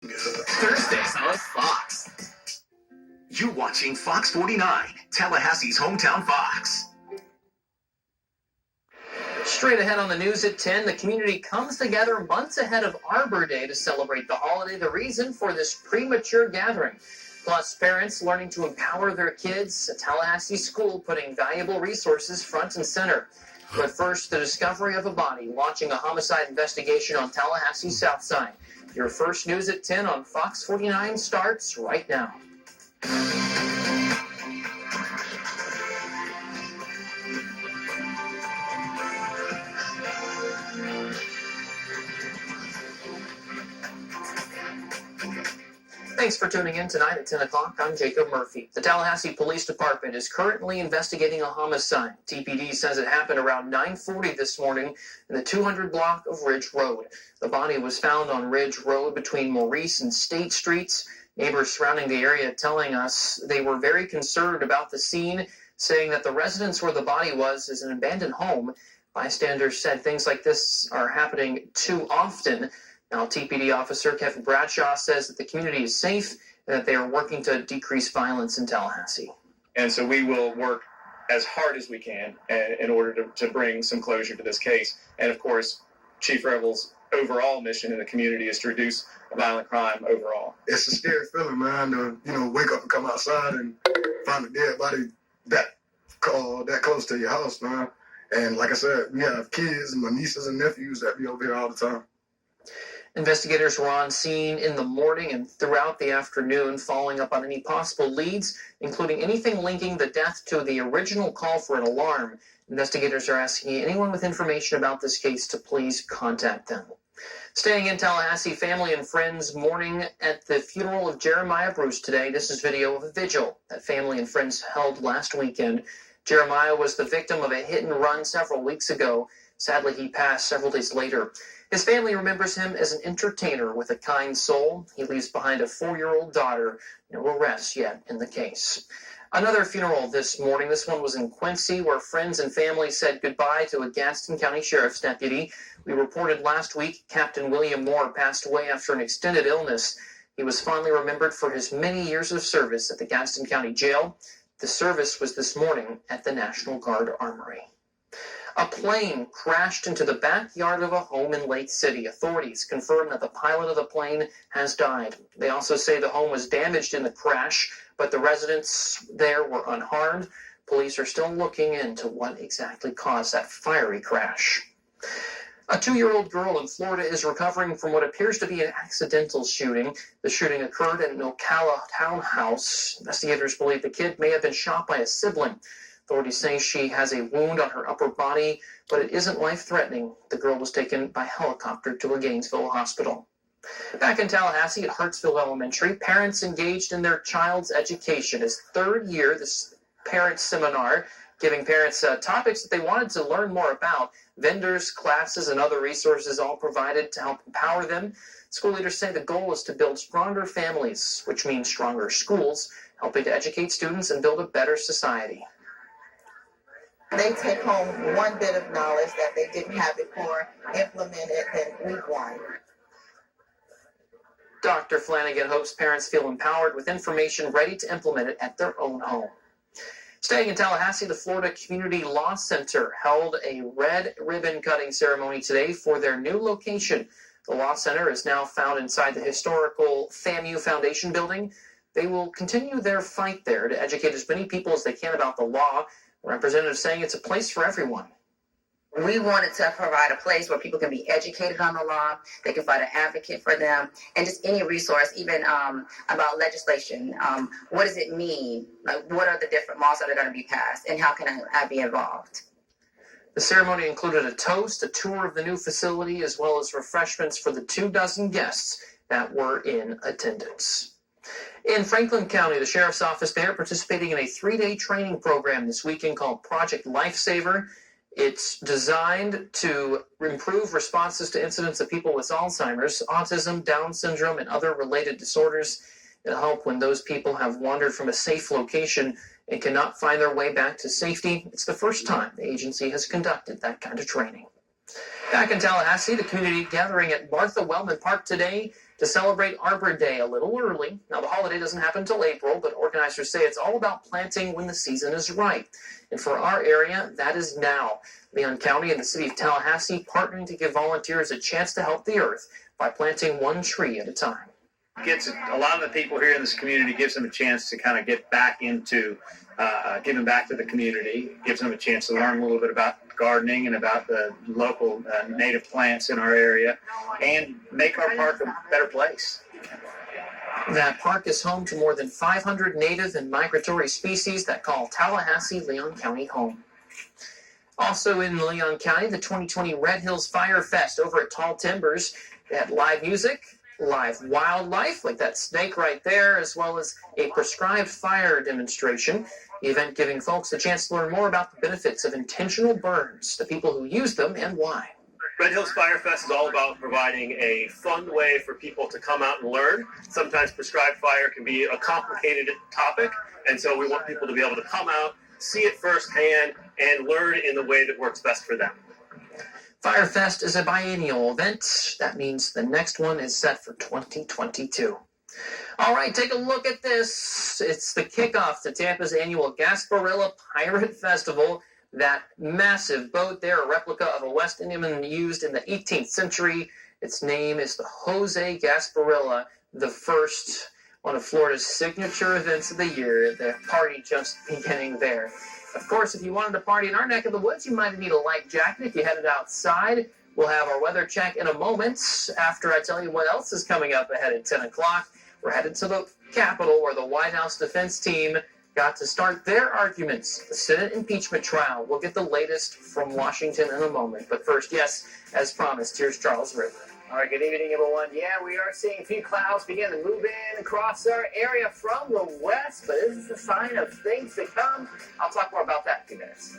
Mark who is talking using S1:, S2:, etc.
S1: Thursdays on Fox.
S2: You're watching Fox 49, Tallahassee's hometown Fox.
S3: Straight ahead on the news at 10, the community comes together months ahead of Arbor Day to celebrate the holiday, the reason for this premature gathering. Plus, parents learning to empower their kids, a Tallahassee school putting valuable resources front and center. But first, the discovery of a body launching a homicide investigation on Tallahassee's South Side. Your first news at 10 on Fox 49 starts right now. Thanks for tuning in tonight at 10 o'clock. I'm Jacob Murphy. The Tallahassee Police Department is currently investigating a homicide. TPD says it happened around 9:40 this morning in the 200 block of Ridge Road. The body was found on Ridge Road between Maurice and State Streets. Neighbors surrounding the area telling us they were very concerned about the scene, saying that the residence where the body was is an abandoned home. Bystanders said things like this are happening too often. Now, TPD officer Kevin Bradshaw says that the community is safe and that they are working to decrease violence in Tallahassee.
S4: And so we will work as hard as we can in order to bring some closure to this case. And of course, Chief Revel's overall mission in the community is to reduce violent crime overall.
S5: It's a scary feeling, man, to wake up and come outside and find a dead body that close to your house, man. And like I said, we have kids and my nieces and nephews that be over here all the time.
S3: Investigators were on scene in the morning and throughout the afternoon, following up on any possible leads, including anything linking the death to the original call for an alarm. Investigators are asking anyone with information about this case to please contact them. Staying in Tallahassee, family and friends mourning at the funeral of Jeremiah Bruce today. This is video of a vigil that family and friends held last weekend. Jeremiah was the victim of a hit and run several weeks ago. Sadly, he passed several days later. His family remembers him as an entertainer with a kind soul. He leaves behind a 4-year-old daughter. No arrests yet in the case. Another funeral this morning. This one was in Quincy, where friends and family said goodbye to a Gaston County Sheriff's deputy. We reported last week Captain William Moore passed away after an extended illness. He was fondly remembered for his many years of service at the Gaston County Jail. The service was this morning at the National Guard Armory. A plane crashed into the backyard of a home in Lake City. Authorities confirm that the pilot of the plane has died. They also say the home was damaged in the crash, but the residents there were unharmed. Police are still looking into what exactly caused that fiery crash. A 2-year-old girl in Florida is recovering from what appears to be an accidental shooting. The shooting occurred at an Ocala townhouse. Investigators believe the kid may have been shot by a sibling. Authorities say she has a wound on her upper body, but it isn't life-threatening. The girl was taken by helicopter to a Gainesville hospital. Back in Tallahassee at Hartsville Elementary, parents engaged in their child's education. It's third year, this parent seminar, giving parents topics that they wanted to learn more about. Vendors, classes, and other resources all provided to help empower them. School leaders say the goal is to build stronger families, which means stronger schools, helping to educate students and build a better society.
S6: They take home one bit of knowledge that they didn't have before, implement it in week 1.
S3: Dr. Flanagan hopes parents feel empowered with information ready to implement it at their own home. Staying in Tallahassee, the Florida Community Law Center held a red ribbon cutting ceremony today for their new location. The Law Center is now found inside the historical FAMU Foundation building. They will continue their fight there to educate as many people as they can about the law. Representatives saying it's a place for everyone.
S7: We wanted to provide a place where people can be educated on the law, they can find an advocate for them, and just any resource, even about legislation. What does it mean? Like, what are the different laws that are going to be passed, and how can I be involved?
S3: The ceremony included a toast, a tour of the new facility, as well as refreshments for the 24 guests that were in attendance. In Franklin County, the sheriff's office there participating in a 3-day training program this weekend called Project Lifesaver. It's designed to improve responses to incidents of people with Alzheimer's, autism, Down syndrome, and other related disorders. It'll help when those people have wandered from a safe location and cannot find their way back to safety. It's the first time the agency has conducted that kind of training. Back in Tallahassee, the community gathering at Martha Wellman Park today to celebrate Arbor Day a little early. Now, the holiday doesn't happen until April, but organizers say it's all about planting when the season is right. And for our area, that is now. Leon County and the city of Tallahassee partnering to give volunteers a chance to help the earth by planting one tree at a time.
S1: Gets a lot of the people here in this community, gives them a chance to kind of get back into giving back to the community, gives them a chance to learn a little bit about gardening and about the local native plants in our area, and make our park a better place.
S3: That park is home to more than 500 native and migratory species that call Tallahassee, Leon County home. Also in Leon County, the 2020 Red Hills Fire Fest over at Tall Timbers. They had live music, live wildlife, like that snake right there, as well as a prescribed fire demonstration. The event giving folks a chance to learn more about the benefits of intentional burns, the people who use them, and why.
S8: Red Hills Fire Fest is all about providing a fun way for people to come out and learn. Sometimes prescribed fire can be a complicated topic, and so we want people to be able to come out, see it firsthand, and learn in the way that works best for them.
S3: Firefest is a biennial event. That means the next one is set for 2022. All right, take a look at this. It's the kickoff to Tampa's annual Gasparilla Pirate Festival. That massive boat there, a replica of a West Indiaman used in the 18th century. Its name is the Jose Gasparilla, the first one of Florida's signature events of the year. The party just beginning there. Of course, if you wanted to party in our neck of the woods, you might need a light jacket if you headed outside. We'll have our weather check in a moment after I tell you what else is coming up ahead at 10 o'clock. We're headed to the Capitol, where the White House defense team got to start their arguments. The Senate impeachment trial. We'll get the latest from Washington in a moment. But first, yes, as promised, here's Charles River.
S9: All right, good evening, everyone. Yeah, we are seeing a few clouds begin to move in across our area from the west, but is this a sign of things to come? I'll talk more about that in a few minutes.